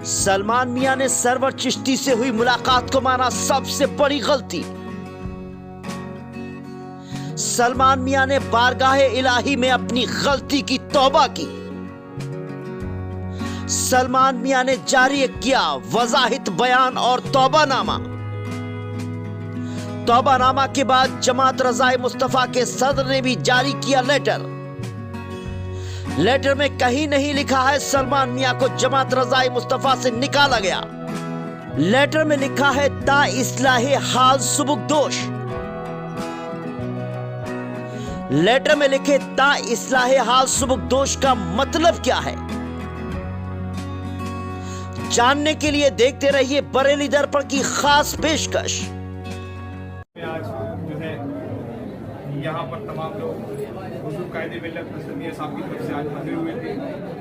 सलमान मियां ने सरवर चिश्ती से हुई मुलाकात को माना सबसे बड़ी गलती। सलमान मियां ने बारगाहे इलाही में अपनी गलती की तौबा की। सलमान मियां ने जारी किया वजाहित बयान और तौबानामा। तौबानामा के बाद जमात रज़ाए मुस्तफा के सदर ने भी जारी किया लेटर। लेटर में कहीं नहीं लिखा है सलमान मियां को जमात रज़ाए मुस्तफा से निकाला गया। लेटर में लिखा है ता इस्लाहे हाल सुबुकदोश। लेटर में लिखे ता इस्लाहे हाल सुबुकदोश का मतलब क्या है, जानने के लिए देखते रहिए बरेली दर्पण की खास पेशकश। आज जो है यहाँ पर तमाम लोग हुजूर कायदे मिल्लत हज़रत मियां साहब की तरफ से आज हाजिर हुए थे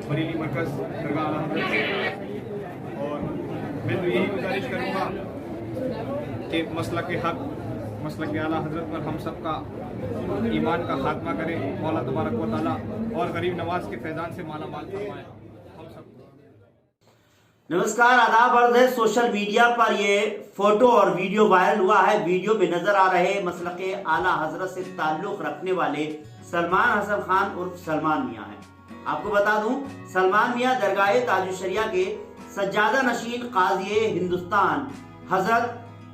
बरेली मरकज़ दरगाह आला हज़रत से। और मैं तो यही गुजारिश करूँगा कि मसलक के हक मसलक के आला हज़रत पर हम सब का ईमान का खात्मा करे, मौला तबारक व तआला और गरीब नवाज के फैज़ान से माला माल फरमाए हम सब। नमस्कार, आदाब अर्ज़ है। सोशल मीडिया पर ये फोटो और वीडियो वायरल हुआ है। वीडियो में नजर आ रहे मसलके आला हजरत से ताल्लुक रखने वाले सलमान हसन खान उर्फ सलमान मियां हैं। आपको बता दूं, सलमान मियां दरगाह ताजुश शरिया के सज्जादा नशीन काज़ी हिंदुस्तान हजरत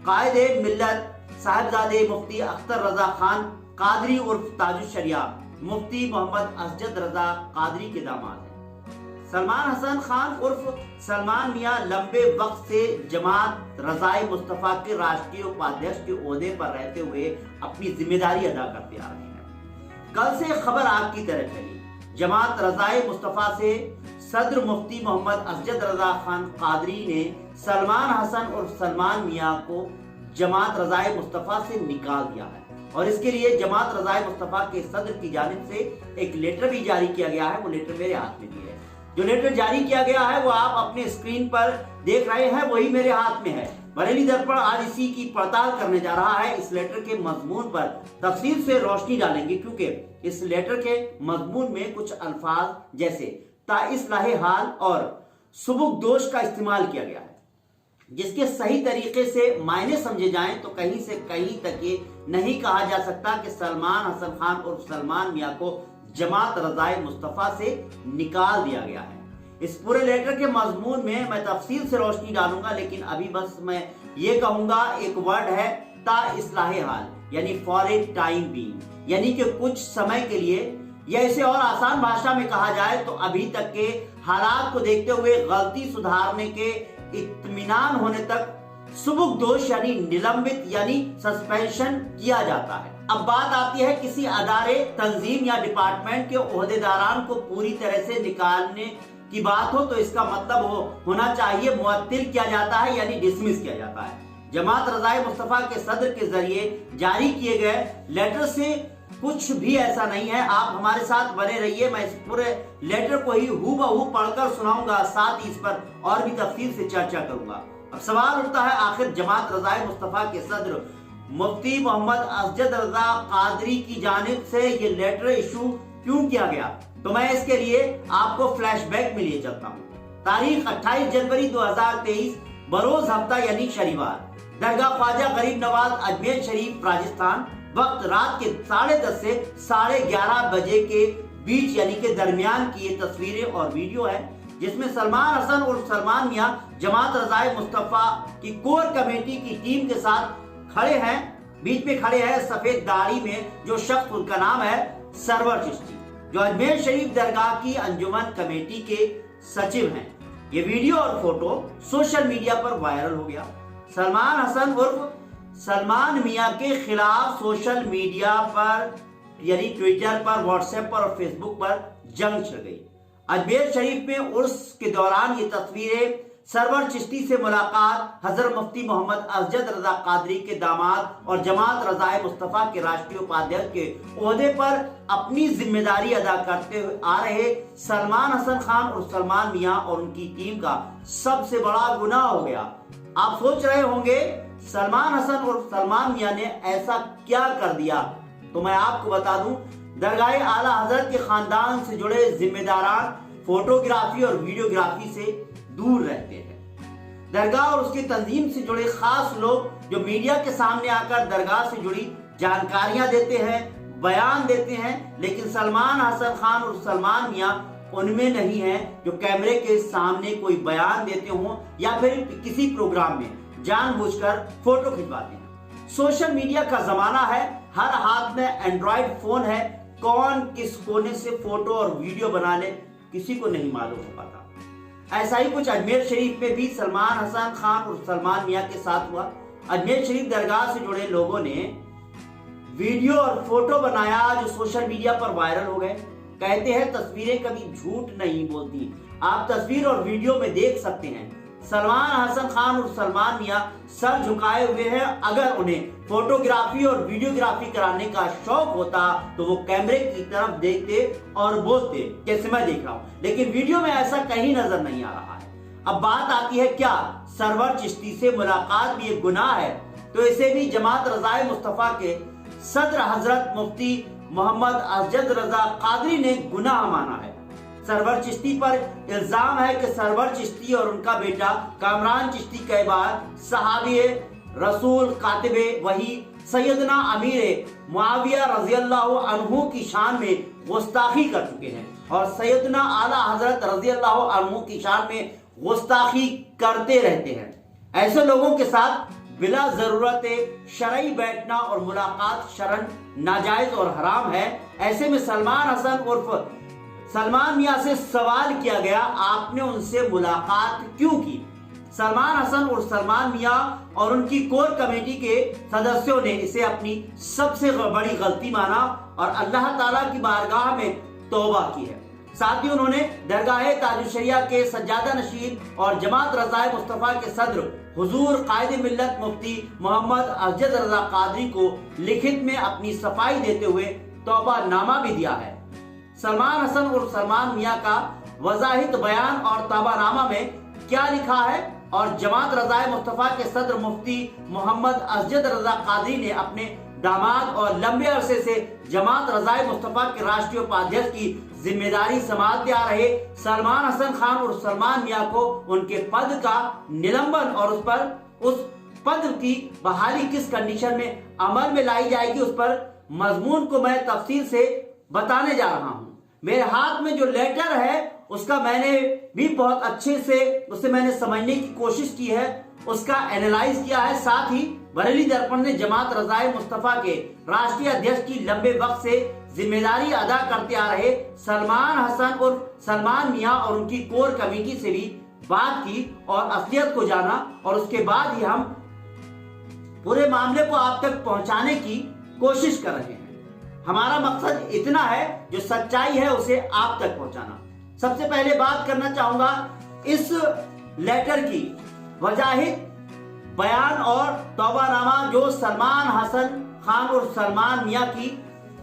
कायदे मिल्लत साहिबजादे मुफ्ती अख्तर रजा खान कादरी उर्फ ताजुश शरिया मुफ्ती मोहम्मद असजद रजा कादरी के दामाद हैं। सलमान हसन खान उर्फ सलमान मियां लंबे वक्त से जमात रज़ाए मुस्तफा के राष्ट्रीय उपाध्यक्ष के ओहदे पर रहते हुए अपनी जिम्मेदारी अदा करते आ रहे हैं। कल से खबर आग की तरह फैली। जमात रज़ाए मुस्तफा से सदर मुफ्ती मोहम्मद असजद रजा खान कादरी ने सलमान हसन उर्फ सलमान मियां को जमात रज़ाए मुस्तफा से निकाल दिया है और इसके लिए जमात रज़ाए मुस्तफा के सदर की जानिब से एक लेटर भी जारी किया गया है। वो लेटर मेरे हाथ में भी है। जो लेटर जारी किया गया है वो आप अपने स्क्रीन पर देख रहे हैं, वही मेरे हाथ में है। बरेली दर्पण आज इसी की पड़ताल करने जा रहा है। इस लेटर के मजमून पर तफसील से रोशनी डालेंगे, क्योंकि इस लेटर के मजमून में कुछ अल्फाज जैसे ता इस्लाहे हाल और सुबुकदोश का इस्तेमाल किया गया है, जिसके सही तरीके से मायने समझे जाएं तो कहीं से कहीं तक ये नहीं कहा जा सकता कि सलमान हसन खान उर्फ सलमान मियां को जमात रज़ाए मुस्तफा से निकाल दिया गया है। इस पूरे लेटर के मजमून में मैं तफसील से रोशनी डालूंगा, लेकिन अभी बस मैं ये कहूंगा, एक वर्ड है ता इस्लाहे हाल, यानी फॉर ए टाइम बीइंग, यानी कि कुछ समय के लिए, या इसे और आसान भाषा में कहा जाए तो अभी तक के हालात को देखते हुए गलती सुधारने के इत्मीनान होने तक सुबुकदोश यानी निलंबित यानी सस्पेंशन किया जाता है। अब बात आती है किसी अदारे, तंजीम या डिपार्टमेंट के ओहदेदारान को पूरी तरह से निकालने की बात हो तो इसका मतलब होना चाहिए मुअत्तिल किया जाता है, यानी डिसमिस किया जाता है। जमात रज़ाए मुस्तफा के सदर के जरिए जारी किए गए लेटर से कुछ भी ऐसा नहीं है। आप हमारे साथ बने रहिए, मैं इस पूरे लेटर को ही हूबहू पढ़कर सुनाऊंगा, साथ ही इस पर और भी तफसील से चर्चा करूंगा। अब सवाल उठता है, आखिर जमात रज़ाए मुस्तफा के सदर मुफ्ती मोहम्मद असजद रजा कादरी की जानिब से ये लेटर इशू क्यों किया गया, तो मैं इसके लिए आपको फ्लैशबैक में लिए चलता हूँ। तारीख 28 जनवरी 2023 बरोज हफ्ता यानी शनिवार, दरगाह ख्वाजा गरीब नवाज अजमेर शरीफ राजस्थान। वक्त रात के 10:30 से 11:30 बजे के बीच यानी के दरमियान की ये तस्वीरें और वीडियो है, जिसमें सलमान हसन और सलमान मियां जमात रज़ाए मुस्तफा की कोर कमेटी की टीम के साथ खड़े हैं। बीच में खड़े हैं सफेद दाढ़ी में जो शख्स, उनका नाम है सरवर चिश्ती, जो अजमेर शरीफ दरगाह की अंजुमन कमेटी के सचिव हैं। ये वीडियो और फोटो सोशल मीडिया पर वायरल हो गया। सलमान हसन उर्फ सलमान मियां के खिलाफ सोशल मीडिया पर यानी ट्विटर पर, व्हाट्सएप पर और फेसबुक पर जंग छिड़ गई। अजमेर शरीफ में उर्स के दौरान ये तस्वीरें सरवर चिश्ती से मुलाकात, हजरत मुफ्ती मोहम्मद असजद रजा कादरी के दामाद और जमात रज़ाए मुस्तफा के राष्ट्रीय उपाध्यक्ष के ओहदे पर अपनी जिम्मेदारी अदा करते हुए आ रहे सलमान हसन खान और सलमान मियां और उनकी टीम का सबसे बड़ा गुनाह हो गया। आप सोच रहे होंगे सलमान हसन और सलमान मियां ने ऐसा क्या कर दिया, तो मैं आपको बता दूं, दरगाह आला हजरत के खानदान से जुड़े जिम्मेदारान फोटोग्राफी और वीडियोग्राफी से दूर रहते हैं। दरगाह और उसकी तंजीम से जुड़े खास लोग जो मीडिया के सामने आकर दरगाह से जुड़ी जानकारियां देते हैं, बयान देते हैं, लेकिन सलमान हसन खान और सलमान मियां उनमें नहीं है जो कैमरे के सामने कोई बयान देते हों या फिर किसी प्रोग्राम में जानबूझकर फोटो खिंचवाते हैं। सोशल मीडिया का जमाना है, हर हाथ में एंड्रॉइड फोन है, कौन किस कोने से फोटो और वीडियो बना ले किसी को नहीं मालूम हो पाता। ऐसा ही कुछ अजमेर शरीफ में भी सलमान हसन खान और सलमान मियां के साथ हुआ। अजमेर शरीफ दरगाह से जुड़े लोगों ने वीडियो और फोटो बनाया जो सोशल मीडिया पर वायरल हो गए। कहते हैं तस्वीरें कभी झूठ नहीं बोलती। आप तस्वीर और वीडियो में देख सकते हैं सलमान हसन खान और सलमान मियां सर झुकाए हुए हैं। अगर उन्हें फोटोग्राफी और वीडियोग्राफी कराने का शौक होता तो वो कैमरे की तरफ देखते और बोलते जैसे मैं देख रहा हूं, लेकिन वीडियो में ऐसा कहीं नजर नहीं आ रहा है। अब बात आती है क्या सरवर चिश्ती से मुलाकात भी एक गुनाह है? तो इसे भी जमात रजाए मुस्तफा के सदर हजरत मुफ्ती मोहम्मद अजद रजा कादरी ने गुनाह माना है। सरवर चिश्ती पर इल्जाम है कि सरवर चिश्ती और उनका बेटा कामरान चिश्ती कई बार सहाबी रसूल कातिबे वही सैयदना अमीर मुआविया रज़ियल्लाहु अन्हु की शान में गुस्ताखी कर चुके हैं और सैयदना आला हजरत रज़ियल्लाहु अन्हु की शान में गुस्ताखी करते रहते हैं। ऐसे लोगों के साथ बिला जरूरत शरई बैठना और मुलाकात शरन नाजायज और हराम है। ऐसे में सलमान हसन उर्फ सलमान मियां से सवाल किया गया, आपने उनसे मुलाकात क्यों की? सलमान हसन और सलमान मियां और उनकी कोर कमेटी के सदस्यों ने इसे अपनी सबसे बड़ी गलती माना और अल्लाह ताला की बारगाह में तौबा की है। साथ ही उन्होंने दरगाह ताजुशरिया के सज्जादा नशीन और जमात रज़ाए मुस्तफा के सदर हुजूर कायद मिल्लत मुफ्ती मोहम्मद अजद रजा कादरी को लिखित में अपनी सफाई देते हुए तौबा नामा भी दिया है। सलमान हसन और सलमान मियां का वजाहित बयान और तौबानामा में क्या लिखा है और जमात रज़ाए मुस्तफा के सदर मुफ्ती मोहम्मद अजद रजा कादरी ने अपने दामाद और लंबे अरसे से जमात रज़ाए मुस्तफा के राष्ट्रीय उपाध्यक्ष की जिम्मेदारी संभालते आ रहे सलमान हसन खान और सलमान मियां को उनके पद का निलंबन और उस पद की बहाली किस कंडीशन में अमल में लाई जाएगी उस पर मजमून को मैं तफसील से बताने जा रहा हूं। मेरे हाथ में जो लेटर है उसका मैंने भी बहुत अच्छे से उसे मैंने समझने की कोशिश की है, उसका एनालाइज किया है। साथ ही बरेली दर्पण ने जमात रज़ाए मुस्तफा के राष्ट्रीय अध्यक्ष की लंबे वक्त से जिम्मेदारी अदा करते आ रहे सलमान हसन और सलमान मियां और उनकी कोर कमेटी से भी बात की और असलियत को जाना और उसके बाद ही हम पूरे मामले को आप तक पहुंचाने की कोशिश कर रहे हैं। हमारा मकसद इतना है जो सच्चाई है उसे आप तक पहुंचाना। सबसे पहले बात करना चाहूंगा इस लेटर की वजाहित बयान और तौबानामा जो सलमान हसन खान और सलमान मियां की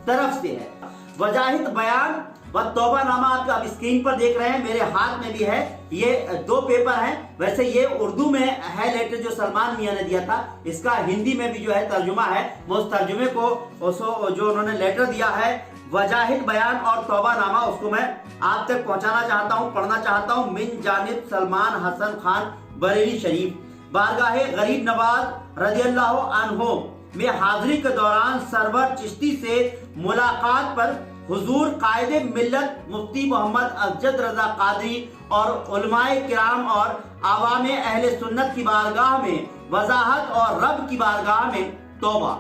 तरफ से है। वजाहित बयान व तौबानामा आप अब स्क्रीन पर देख रहे हैं, मेरे हाथ में भी है। ये दो पेपर हैं। वैसे ये उर्दू में है लेटर जो सलमान मियां ने दिया था, इसका हिंदी में भी जो है तर्जुमा है। वो उस तर्जुमे को जो उन्होंने लेटर दिया है वजाहित बयान और तौबानामा उसको मैं आप तक पहुंचाना चाहता हूं, पढ़ना चाहता हूं। मिन जानिब सलमान हसन खान बरेली शरीफ बारगाहे गरीब नवाज रज़ियल्लाहु अन्हु में हाजिरी के दौरान सरवर चिश्ती से मुलाकात पर हुजूर कायद मिल्लत मुफ्ती मोहम्मद अजद रजा कादरी और उलमाए किराम और आवाम अहले सुन्नत की बारगाह में वजाहत और रब की बारगाह में तौबा।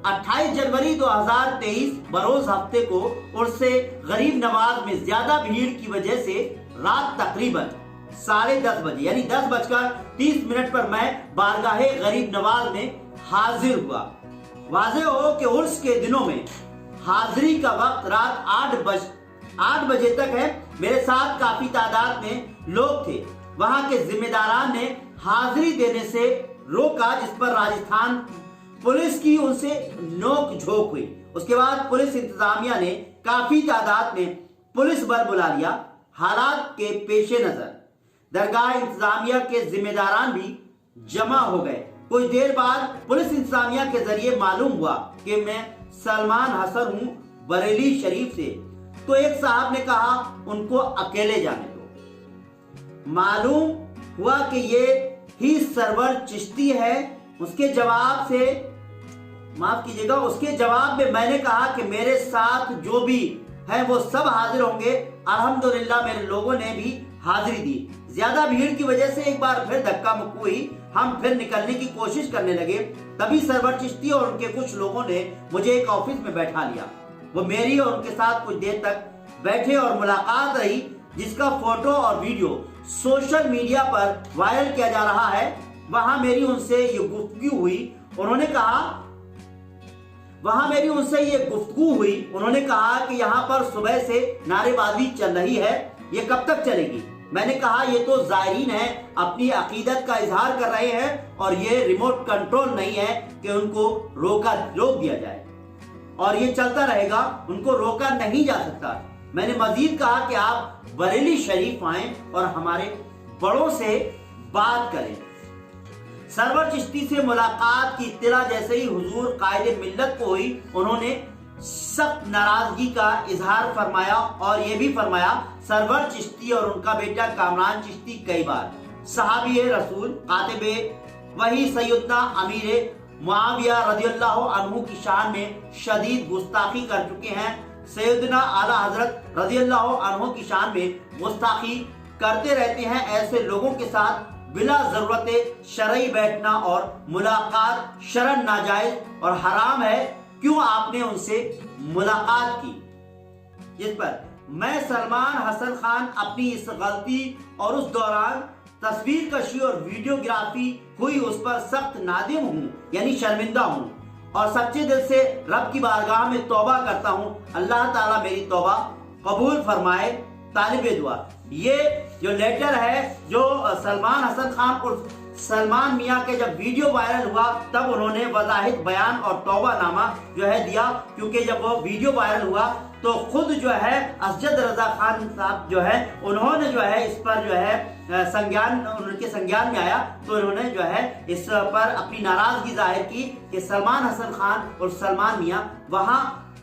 28 जनवरी 2023 बरोज हफ्ते को उर्से गरीब नवाज में ज्यादा भीड़ की वजह से रात तकरीबन 10:30 बजे यानी 10:30 पर मैं बारगाहे गरीब नवाज में हाजिर हुआ। वाज़े हो कि उर्स के दिनों में हाजिरी का वक्त रात 8 बजे तक है। मेरे साथ काफी तादाद में लोग थे। वहां के जिम्मेदारान ने हाजिरी देने से रोका, जिस पर राजस्थान पुलिस की उनसे नोक झोंक हुई। उसके बाद पुलिस इंतजामिया ने काफी तादाद में पुलिस बल बुला लिया। हालात के पेशे नजर दरगाह इंतजामिया के जिम्मेदारान भी जमा हो गए। कुछ देर बाद पुलिस इंतजामिया के जरिए मालूम हुआ कि मैं सलमान हसन हूं बरेली शरीफ से। तो एक साहब ने कहा उनको अकेले जाने दो। मालूम हुआ कि ये ही सरवर चिश्ती है। उसके जवाब से, माफ कीजिएगा, उसके जवाब में मैंने कहा कि मेरे साथ जो भी है वो सब हाजिर होंगे। अल्हम्दुलिल्लाह मेरे लोगों ने भी हाजिरी दी। ज्यादा भीड़ की वजह से एक बार फिर धक्का मुक्की हुई। हम फिर निकलने की कोशिश करने लगे। तभी सरवर चिश्ती और उनके कुछ लोगों ने मुझे एक ऑफिस में बैठा लिया। वो मेरी और उनके साथ कुछ देर तक बैठे और मुलाकात रही, जिसका फोटो और वीडियो सोशल मीडिया पर वायरल किया जा रहा है। वहां मेरी उनसे ये गुफ्तगू हुई। उन्होंने कहा कि यहाँ पर सुबह से नारेबाजी चल रही है, ये कब तक चलेगी? मैंने कहा ये तो ज़ायरीन है, अपनी अकीदत का इजहार कर रहे हैं और ये रिमोट कंट्रोल नहीं है कि उनको रोक दिया जाए और ये चलता रहेगा, उनको रोका नहीं जा सकता। मैंने मजीद कहा कि आप बरेली शरीफ आएं और हमारे बड़ों से बात करें। सरवर चिश्ती से मुलाकात की इत्तला जैसे ही हुजूर कायदे मिल्लत को हुई, उन्होंने सख्त नाराजगी का इजहार फरमाया और यह भी फरमाया सरवर चिश्ती और उनका बेटा कामरान चिश्ती कई बार सहाबी रसूल कातिबे वही सैयदना अमीर मुआविया रदियल्लाहु अन्हु की शान में शदीद गुस्ताखी कर चुके हैं। सैयदना आला हजरत रदियल्लाहु अन्हु की शान में गुस्ताखी करते रहते हैं। ऐसे लोगों के साथ बिला जरूरत शरई बैठना और मुलाकात शरन नाजायज और हराम है। क्यों आपने उनसे मुलाकात की? जिस पर मैं सलमान हसन खान अपनी इस गलती और उस दौरान तस्वीर कशी और वीडियोग्राफी हुई उस पर सख्त नादिम हूँ, यानी शर्मिंदा हूँ और सच्चे दिल से रब की बारगाह में तौबा करता हूँ। अल्लाह ताला मेरी तौबा कबूल फरमाए। तालिबे दुआ। ये जो लेटर है जो सलमान हसन खान और सलमान मियां के जब वीडियो वायरल हुआ तब उन्होंने वजाहिद बयान और तौबा नामा जो है दिया, क्योंकि जब वो वीडियो वायरल हुआ तो खुद जो है असजद रजा खान साहब जो है उन्होंने जो है इस पर जो है उनके संज्ञान में आया, तो उन्होंने जो है इस पर अपनी नाराजगी जाहिर की कि सलमान हसन खान और सलमान मियां वहां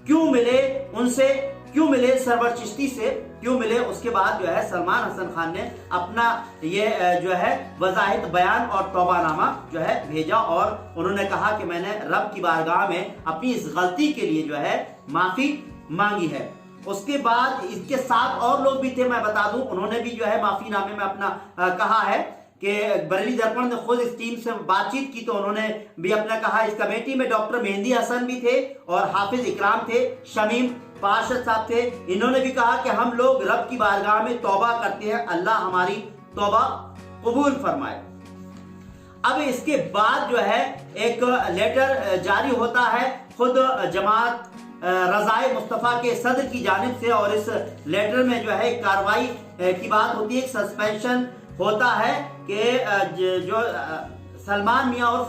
क्यों मिले, उनसे क्यों मिले, सरवर चिश्ती से क्यों मिले। उसके बाद जो है सलमान हसन खान ने अपना ये जो है वजाहिद बयान और तौबानामा जो है भेजा और उन्होंने कहा कि मैंने रब की बारगाह में अपनी इस गलती के लिए जो है माफी मांगी है। उसके बाद इसके साथ और लोग भी थे, मैं बता दूं, उन्होंने भी जो है माफीनामे में अपना कहा है कि बरेली दर्पण ने खुद इस टीम से बातचीत की तो उन्होंने भी अपना कहा। इस कमेटी में डॉक्टर मेहंदी हसन भी थे और हाफिज इकराम थे, शमीम पार्षद साहब थे। इन्होंने भी कहा कि हम लोग रब की बारगाह में तौबा करते हैं, अल्लाह हमारी तौबा कबूल फरमाए। अब इसके बाद जो है एक लेटर जारी होता है खुद जमात रजाए मुस्तफ़ा के सदर की जानिब से और इस लेटर में जो है एक कार्रवाई की बात होती है, एक सस्पेंशन होता है कि जो सलमान मियां उर्फ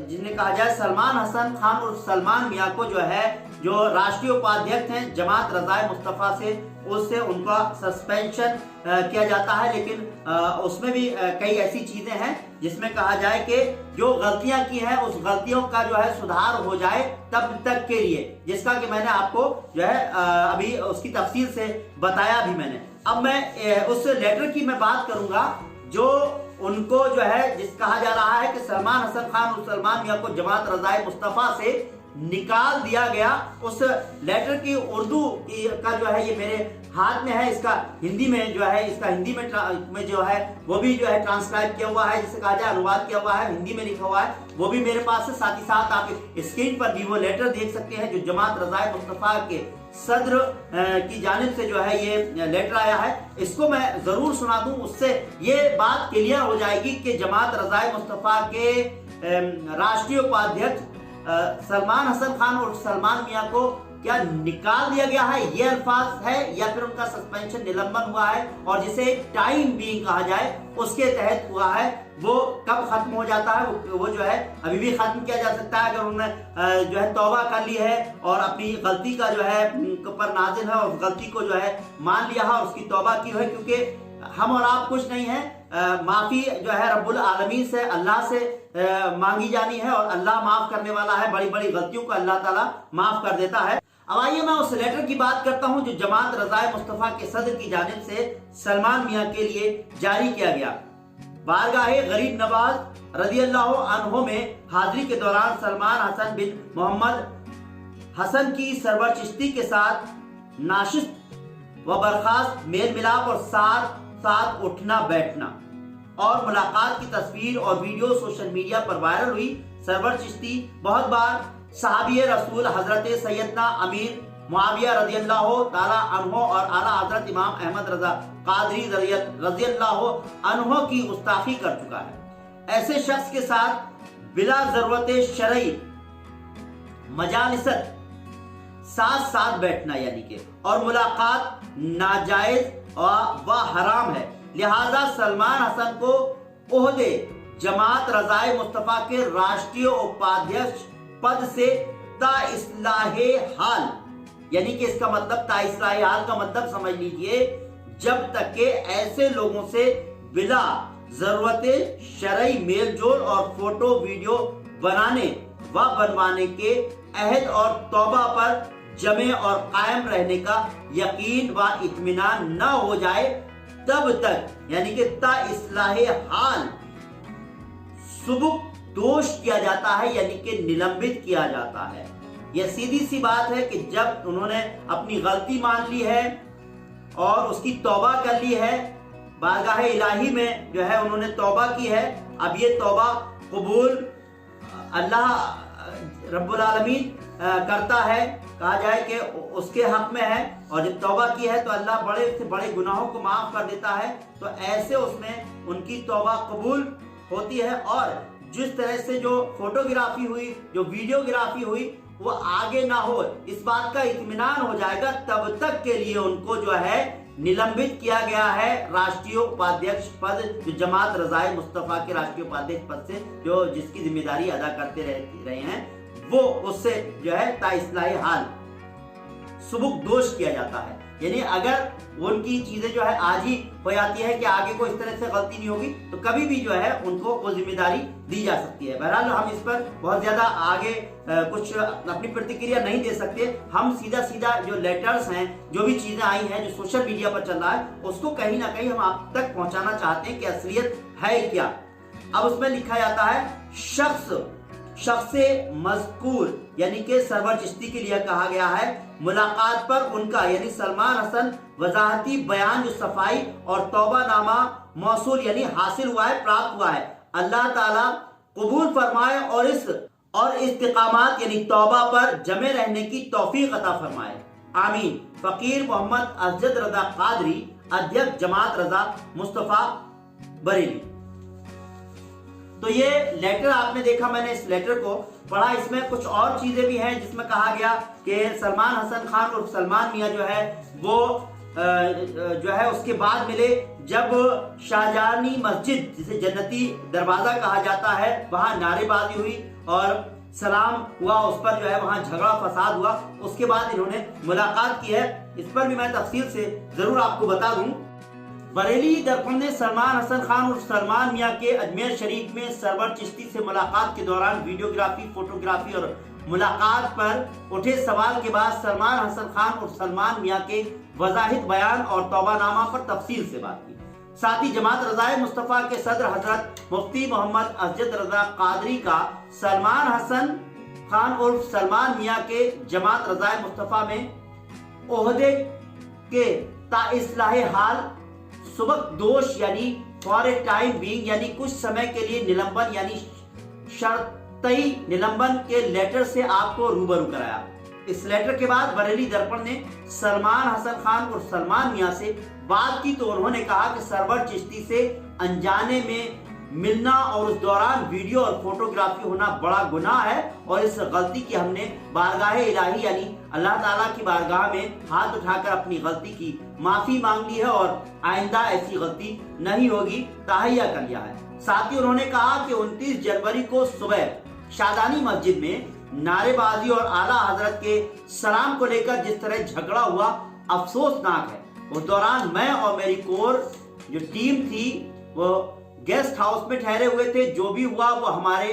जिन्हें कहा जाए सलमान हसन खान और सलमान मियां को जो है जो राष्ट्रीय उपाध्यक्ष हैं जमात रजाए मुस्तफ़ा से, उससे उनका सस्पेंशन किया जाता है। लेकिन उसमें भी कई ऐसी चीजें हैं जिसमें कहा जाए कि जो गलतियां की हैं उस गलतियों का जो है सुधार हो जाए तब तक के लिए, जिसका कि मैंने आपको जो है अभी उसकी तफसील से बताया भी मैंने। अब मैं उस लेटर की मैं बात करूंगा जो उनको जो है जिस कहा जा रहा है कि सलमान हसन खान और सलमान मियां को जमात रजाए मुस्तफ़ा से निकाल दिया गया। उस लेटर की उर्दू का जो है ये मेरे हाथ में है, इसका हिंदी में जो है इसका हिंदी में जो है वो भी जो है ट्रांसक्राइब किया हुआ है, जिसे कहा जाए अनुवाद किया हुआ है, हिंदी में लिखा हुआ है, वो भी मेरे पास है। साथ ही साथ आप स्क्रीन पर भी वो लेटर देख सकते हैं जो जमात रजाए मुस्तफ़ा के सदर की जानिब से जो है ये लेटर आया है। इसको मैं जरूर सुना दूं, उससे ये बात क्लियर हो जाएगी कि जमात रजाए मुस्तफ़ा के राष्ट्रीय उपाध्यक्ष सलमान हसन खान और सलमान मियां को क्या निकाल दिया गया है, ये अल्फाज है, या फिर उनका सस्पेंशन निलंबन हुआ है और जिसे टाइम बीइंग कहा जाए उसके तहत हुआ है, वो कब खत्म हो जाता है, वो जो है अभी भी खत्म किया जा सकता है अगर उन्होंने जो है तौबा कर ली है और अपनी गलती का जो है पर नाज़िल है और गलती को जो है मान लिया है और उसकी तौबा की है। क्योंकि हम और आप कुछ नहीं है, माफी जो है रब्बुल आलमीन से अल्लाह से मांगी जानी है और अल्लाह माफ करने वाला है, बड़ी बड़ी गलतियों को अल्लाह ताला माफ कर देता है। अब आइए मैं उस लेटर की बात करता हूं जो जमात रजाए मुस्तफ़ा के सदर की जानिब से सलमान मियां के लिए जारी किया गया। बारगाहे गरीब नवाज रज़ियल्लाहु अन्हु में हाजिरी के दौरान सलमान हसन बिन मोहम्मद हसन की सरवर चिश्ती के साथ नाशिस्त व बर्खास्त मेल मिलाप और साथ साथ उठना बैठना और मुलाकात की तस्वीर और वीडियो सोशल मीडिया पर वायरल हुई। सरवर चिश्ती बहुत बार सहाबी रसूल हजरत सैयदना अमीर मुआविया रज़ियल्लाहु ताला अन्हु और आला हजरत इमाम अहमद रजा कादरी रज़ियल्लाहु अन्हु की गुस्ताखी कर चुका है। ऐसे शख्स के साथ बिला जरूरत शरई मजालिसत साथ साथ बैठना यानी कि और मुलाकात नाजायज व हराम है। लिहाजा सलमान हसन को ओहदे जमात रज़ाए मुस्तफा के राष्ट्रीय उपाध्यक्ष पद से ताइस्लाहे हाल यानी कि इसका मतलब ताइस्लाहे हाल का मतलब समझ लीजिए, जब तक के ऐसे लोगों से बिला जरूरत शरई मेलजोल और फोटो वीडियो बनाने व बनवाने के अहद और तौबा पर जमे और कायम रहने का यकीन व इत्मीनान न हो जाए तब तक यानी कि ताइस्लाहे हाल सुबुक दोष किया जाता है यानी कि निलंबित किया जाता है। यह सीधी सी बात है कि जब उन्होंने अपनी गलती मान ली है और उसकी तौबा कर ली है, बारगाह इलाही में जो है उन्होंने तौबा की है, अब ये तौबा कबूल अल्लाह रब्बुल आलमीन करता है, कहा जाए कि उसके हक में है, और जब तौबा की है तो अल्लाह बड़े से बड़े गुनाहों को माफ कर देता है। तो ऐसे उसमें उनकी तौबा कबूल होती है और जिस तरह से जो फोटोग्राफी हुई, जो वीडियोग्राफी हुई, वो आगे ना हो इस बात का इत्मीनान हो जाएगा, तब तक के लिए उनको जो है निलंबित किया गया है राष्ट्रीय उपाध्यक्ष पद, जो जमात रज़ाए मुस्तफा के राष्ट्रीय उपाध्यक्ष पद से जो जिसकी जिम्मेदारी अदा करते रहे हैं, वो उससे जो है ताइस्लाही हाल सुबुक दोष किया जाता है। यानी अगर उनकी चीजें जो है आज ही हो जाती है कि आगे को इस तरह से गलती नहीं होगी, तो कभी भी जो है उनको वो जिम्मेदारी दी जा सकती है। बहरहाल हम इस पर बहुत ज्यादा आगे कुछ अपनी प्रतिक्रिया नहीं दे सकते। हम सीधा सीधा जो लेटर्स हैं, जो भी चीजें आई हैं, जो सोशल मीडिया पर चल रहा है, उसको कहीं ना कहीं हम आप तक पहुंचाना चाहते हैं कि असलियत है क्या। अब उसमें लिखा जाता है शख्स मज़कूर यानी कि सरवर चिश्ती के लिए कहा गया है, मुलाकात पर उनका यानी सलमान हसन वजाहती बयान जो सफाई और तौबानामा मौसूल यानी हासिल हुआ है, प्राप्त हुआ है, अल्लाह ताला कबूल फरमाए और इस्तिकामात यानी तौबा पर जमे रहने की तौफीक अता फरमाए, आमीन। फकीर मोहम्मद असजद रजा कादरी, अध्यक्ष जमात रजा मुस्तफा बरेली। तो ये लेटर आपने देखा, मैंने इस लेटर को पढ़ा, इसमें कुछ और चीजें भी हैं जिसमें कहा गया कि सलमान हसन खान और सलमान मियां जो है वो जो है उसके बाद मिले जब शाहजहानी मस्जिद जिसे जन्नती दरवाजा कहा जाता है वहां नारेबाजी हुई और सलाम हुआ, उस पर जो है वहां झगड़ा फसाद हुआ। उसके बाद इन्होंने मुलाकात की है, इस पर भी मैं तफसील से जरूर आपको बता दूं। बरेली दर्पण ने सलमान हसन खान और सलमान मियां के अजमेर शरीफ में सरवर चिश्ती से मुलाकात के दौरान वीडियोग्राफी, फोटोग्राफी और मुलाकात पर उठे सवाल के बाद सलमान हसन खान और सलमान मियां के वजाहिद बयान और तौबानामा पर तफसील से बात की। साथ ही जमात रज़ाए मुस्तफा के सदर हजरत मुफ्ती मोहम्मद असजद रजा कादरी का सलमान हसन खान और सलमान मियां के जमात रज़ाए मुस्तफा में ओहदे के ताइस्लाहे हाल सुबक दोष यानी फॉर ए टाइम बीइंग यानी कुछ समय के लिए निलंबन यानी शर्तई निलंबन के लेटर से आपको रूबरू कराया। इस लेटर के बाद बरेली दर्पण ने सलमान हसन खान और सलमान मियां से बात की तो उन्होंने कहा कि सरवर चिश्ती से अनजाने में मिलना और उस दौरान वीडियो और फोटोग्राफी होना बड़ा गुनाह है और इस गलती की हमने बारगाह इलाही यानी अल्लाह ताला की बारगाह में हाथ उठाकर अपनी गलती की माफी मांग ली है और आइंदा ऐसी गलती नहीं होगी तहैया कर लिया है। साथ ही उन्होंने कहा कि 29 जनवरी को सुबह शादानी मस्जिद में नारेबाजी और आला हजरत के सलाम को लेकर जिस तरह झगड़ा हुआ अफसोसनाक है। उस दौरान मैं और मेरी कोर जो टीम थी वो गेस्ट हाउस में ठहरे हुए थे। जो भी हुआ वो हमारे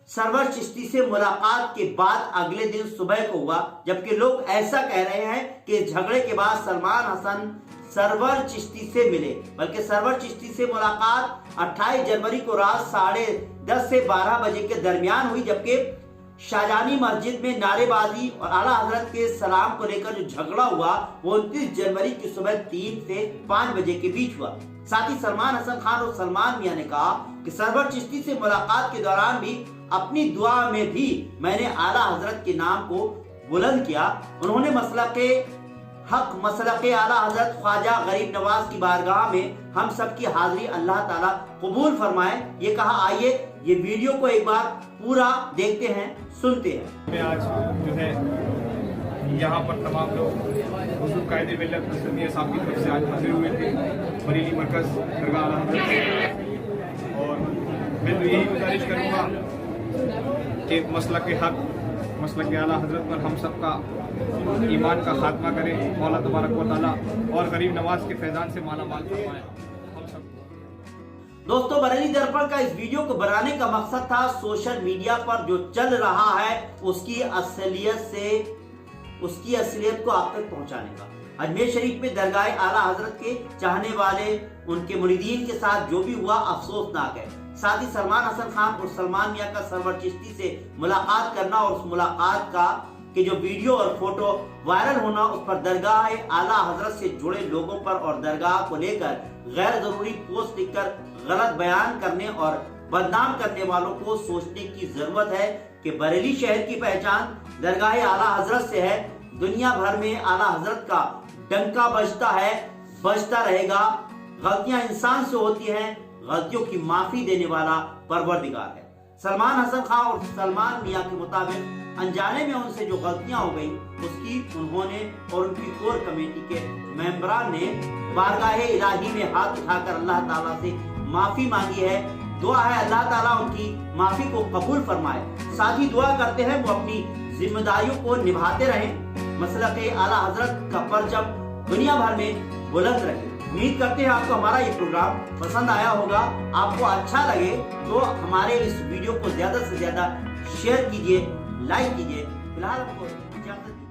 सरवर चिश्ती से मुलाकात के बाद अगले दिन सुबह को हुआ, जबकि लोग ऐसा कह रहे हैं कि झगड़े के बाद सलमान हसन सरवर चिश्ती से मिले, बल्कि सरवर चिश्ती से मुलाकात 28 जनवरी को रात 10:30 से 12 बजे के दरमियान हुई, जबकि शाहजानी मस्जिद में नारेबाजी और आला हजरत के सलाम को लेकर जो झगड़ा हुआ वो 29 जनवरी की सुबह 3 से 5 बजे के बीच हुआ। साथ ही सलमान हसन खान और सलमान मियां ने कहा कि सरवर चिश्ती से मुलाकात के दौरान भी अपनी दुआ में भी मैंने आला हजरत के नाम को बुलंद किया। उन्होंने मसलके हक मसलके आला हजरत ख्वाजा गरीब नवाज की बारगाह में हम सब की हाजिरी अल्लाह ताला कबूल फरमाए, ये कहा। आइए ये वीडियो को एक बार पूरा देखते हैं, सुनते हैं। मैं आज जो है यहाँ पर तमाम लोग हुजूर कायदे मिल्लत नसीम साहब की तरफ से आज हाजिर हुए थे बरेली मरकज दरगाह आला हजरत से, और मैं तो यही गुजारिश करूँगा कि मसलक हक मसलक आला हजरत पर हम सबका ईमान का खात्मा करें, मौला तबारक व तआला और गरीब नवाज के फैजान से माला माल फरमाए हम सब। दोस्तों, बरेली दर्पण का इस वीडियो को बनाने का मकसद था सोशल मीडिया पर जो चल रहा है उसकी असलियत को आप तक पहुंचाने का। अजमेर शरीफ में दरगाह आला हजरत के चाहने वाले उनके मुरीदीन के साथ जो भी हुआ अफसोसनाक है। साथ ही सलमान हसन खान और सलमान मियां का सरवर चिश्ती से मुलाकात करना और उस मुलाकात का कि जो वीडियो और फोटो वायरल होना, उस पर दरगाह आला हजरत से जुड़े लोगों पर और दरगाह को लेकर गैर जरूरी पोस्ट लिखकर गलत बयान करने और बदनाम करने वालों को सोचने की जरूरत है कि बरेली शहर की पहचान दरगाह आला हजरत से है। दुनिया भर में आला हजरत का डंका बजता है, बजता रहेगा। गलतियां इंसान से होती हैं, गलतियों की माफी देने वाला परवरदिगार है। सलमान हसन खान और सलमान मियां के मुताबिक अनजाने में उनसे जो गलतियां हो गई उसकी उन्होंने और उनकी कोर कमेटी के मेंबरान ने बारगाह इलाही में हाथ उठाकर अल्लाह ताला से माफी मांगी है। दुआ है अल्लाह ताला उनकी माफी को कबूल फरमाए। साथ ही दुआ करते हैं वो अपनी जिम्मेदारियों को निभाते रहें, मसलके आला हजरत का परचम दुनिया भर में बुलंद रहे। उम्मीद करते हैं आपको हमारा ये प्रोग्राम पसंद आया होगा। आपको अच्छा लगे तो हमारे इस वीडियो को ज्यादा से ज्यादा शेयर कीजिए, लाइक कीजिए। फिलहाल आपको इजाजत